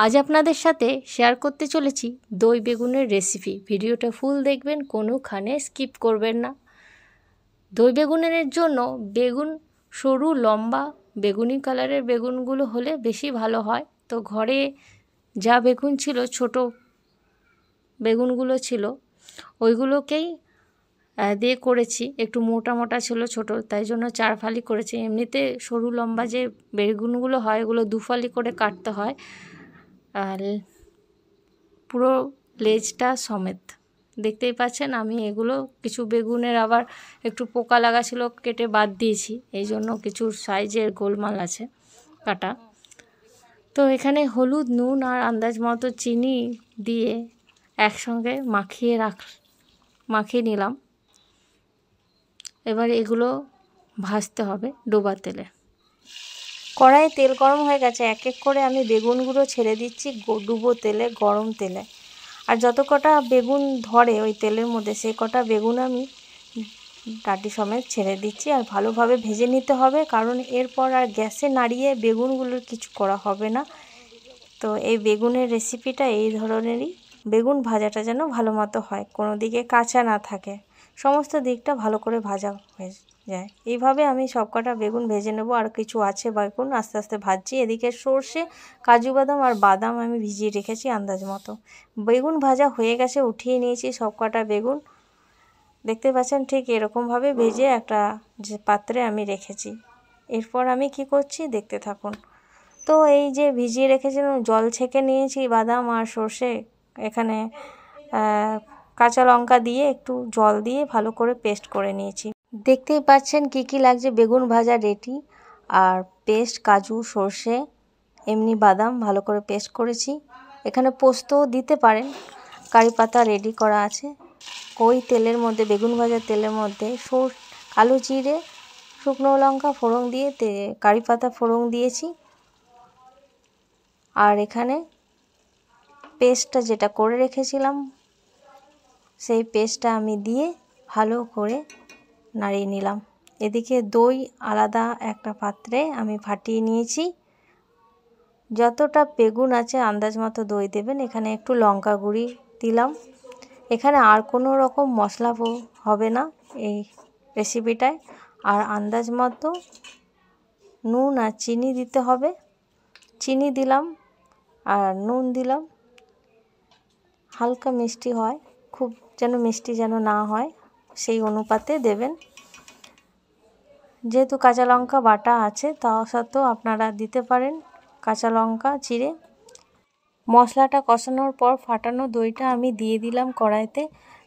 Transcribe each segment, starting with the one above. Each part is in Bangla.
আজ আপনাদের সাথে শেয়ার করতে চলেছি দই বেগুনের রেসিপি। ভিডিওটা ফুল দেখবেন, কোনোখানে স্কিপ করবেন না। দই বেগুনের জন্য বেগুন সরু লম্বা বেগুনি কালারের বেগুনগুলো হলে বেশি ভালো হয়। তো ঘরে যা বেগুন ছিল, ছোট বেগুনগুলো ছিল, ওইগুলোকেই দিয়ে করেছি। একটু মোটা মোটা ছিল ছোট, তাই জন্য 4 ফালি করেছি। এমনিতে সরু লম্বা যে বেগুনগুলো হয় এগুলো 2 ফালি করে কাটতে হয়, আর পুরো লেজটা সমেত। দেখতেই পাচ্ছেন আমি এগুলো কিছু বেগুনের আবার একটু পোকা লাগা ছিল, কেটে বাদ দিয়েছি। এই জন্য কিছু সাইজের গোলমাল আছে কাটা। তো এখানে হলুদ, নুন আর আন্দাজ মতো চিনি দিয়ে একসঙ্গে মাখিয়ে নিলাম। এবার এগুলো ভাজতে হবে ডোবা তেলে। কড়াইয়ে তেল গরম হয়ে গেছে, এক এক করে আমি বেগুনগুলো ছেড়ে দিচ্ছি ডুবো তেলে, গরম তেলে। আর যত কটা বেগুন ধরে ওই তেলের মধ্যে, সেই কটা বেগুন আমি ডাঁটি সমেত ছেড়ে দিচ্ছি। আর ভালোভাবে ভেজে নিতে হবে, কারণ এরপর আর গ্যাসে নাড়িয়ে বেগুনগুলোর কিছু করা হবে না। তো এই বেগুনের রেসিপিটা এই ধরনেরই। বেগুন ভাজাটা যেন ভালো মতো হয়, কোনো দিকে কাঁচা না থাকে, সমস্ত দিকটা ভালো করে ভাজা হয়ে যায়। এইভাবে আমি সবকটা বেগুন ভেজে নেব। আর কিছু আছে বেগুন আস্তে আস্তে ভাজছি। এদিকে সর্ষে, কাজু বাদাম আর বাদাম আমি ভিজিয়ে রেখেছি আন্দাজ মতো। বেগুন ভাজা হয়ে গেছে, উঠিয়ে নিয়েছি সবকটা বেগুন। দেখতে পাচ্ছেন ঠিক এরকমভাবে ভেজে একটা যে পাত্রে আমি রেখেছি। এরপর আমি কি করছি দেখতে থাকুন। তো এই যে ভিজিয়ে রেখেছিলাম, জল ছেঁকে নিয়েছি বাদাম আর সর্ষে, এখানে কাঁচা লঙ্কা দিয়ে একটু জল দিয়ে ভালো করে পেস্ট করে নিয়েছি। দেখতেই পাচ্ছেন কি কি লাগছে। বেগুন ভাজা রেডি, আর পেস্ট কাজু সর্ষে এমনি বাদাম ভালো করে পেস্ট করেছি। এখানে পোস্তও দিতে পারেন, কারি পাতা রেডি করা আছে। ওই তেলের মধ্যে, বেগুন ভাজার তেলের মধ্যে কালো জিরে, শুকনো লঙ্কা ফোড়ন দিয়ে কারি পাতা ফোড়ন দিয়েছি। আর এখানে পেস্টটা যেটা করে রেখেছিলাম, সেই পেস্টটা আমি দিয়ে ভালো করে নাড়িয়ে নিলাম। এদিকে দই আলাদা একটা পাত্রে আমি ফাটিয়ে নিয়েছি। যতটা বেগুন আছে আন্দাজ মতো দই দেবেন। এখানে একটু লঙ্কা গুঁড়ি দিলাম। এখানে আর কোনো রকম মশলা হবে না এই রেসিপিটায়। আর আন্দাজ মতো নুন আর চিনি দিতে হবে। চিনি দিলাম আর নুন দিলাম। হালকা মিষ্টি হয়, খুব যেন মিষ্টি যেন না হয়, সেই অনুপাতে দেবেন। যেহেতু কাঁচা লঙ্কা বাটা আছে, তা সত্ত্বেও আপনারা দিতে পারেন কাঁচা লঙ্কা চিড়ে। মশলাটা কষানোর পর ফাটানো দইটা আমি দিয়ে দিলাম কড়াইতে।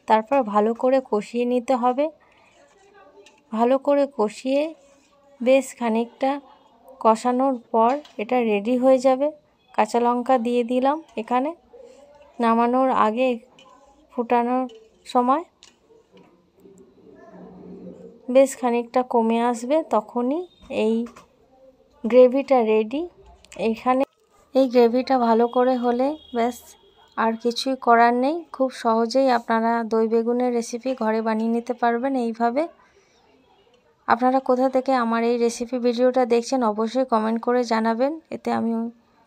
তারপর ভালো করে কষিয়ে নিতে হবে। ভালো করে কষিয়ে বেশ খানিকটা কষানোর পর এটা রেডি হয়ে যাবে। কাঁচা লঙ্কা দিয়ে দিলাম এখানে নামানোর আগে, ফুটানোর সময় বেশ খানিকটা কমে আসবে, তখনই এই গ্রেভিটা রেডি। এইখানে এই গ্রেভিটা ভালো করে হলে ব্যাস, আর কিছুই করার নেই। খুব সহজেই আপনারা দই বেগুনের রেসিপি ঘরে বানিয়ে নিতে পারবেন এইভাবে। আপনারা কোথা থেকে আমার এই রেসিপি ভিডিওটা দেখছেন অবশ্যই কমেন্ট করে জানাবেন, এতে আমি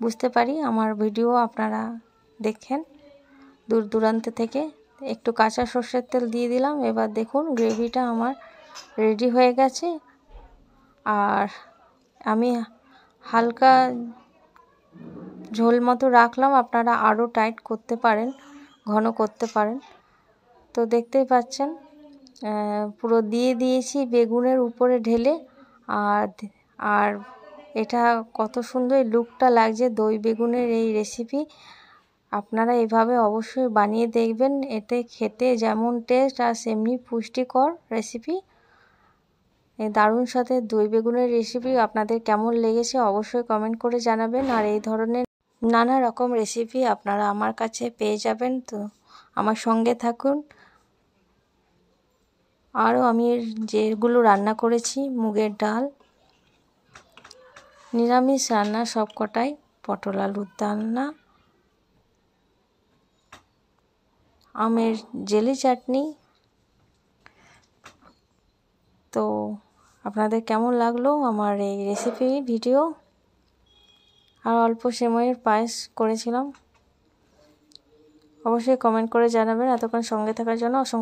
বুঝতে পারি আমার ভিডিও আপনারা দেখেন দূর দূরান্ত থেকে। একটু কাঁচা সর্ষের তেল দিয়ে দিলাম। এবার দেখুন গ্রেভিটা আমার রেডি হয়ে গেছে। আর আমি হালকা ঝোল মতো রাখলাম, আপনারা আরও টাইট করতে পারেন, ঘন করতে পারেন। তো দেখতেই পাচ্ছেন পুরো দিয়ে দিয়েছি বেগুনের উপরে ঢেলে। আর এটা কত সুন্দর লুকটা লাগছে দই বেগুনের এই রেসিপি। আপনারা এভাবে অবশ্যই বানিয়ে দেখবেন, এতে খেতে যেমন টেস্ট আর সেমনি পুষ্টিকর রেসিপি। এই দারুণ সাথে দই বেগুনের রেসিপি আপনাদের কেমন লেগেছে অবশ্যই কমেন্ট করে জানাবেন। আর এই ধরনের নানা রকম রেসিপি আপনারা আমার কাছে পেয়ে যাবেন, তো আমার সঙ্গে থাকুন। আরও আমি যেগুলো রান্না করেছি, মুগের ডাল, নিরামিষ রান্না সবকটাই, পটল আলুর ডালনা, আমের জেলি চাটনি। তো আপনাদের কেমন লাগলো আমার এই রেসিপি ভিডিও? আর অল্প সেমাইয়ের পায়েস করেছিলাম। অবশ্যই কমেন্ট করে জানাবেন। এতক্ষণ সঙ্গে থাকার জন্য অসংখ্য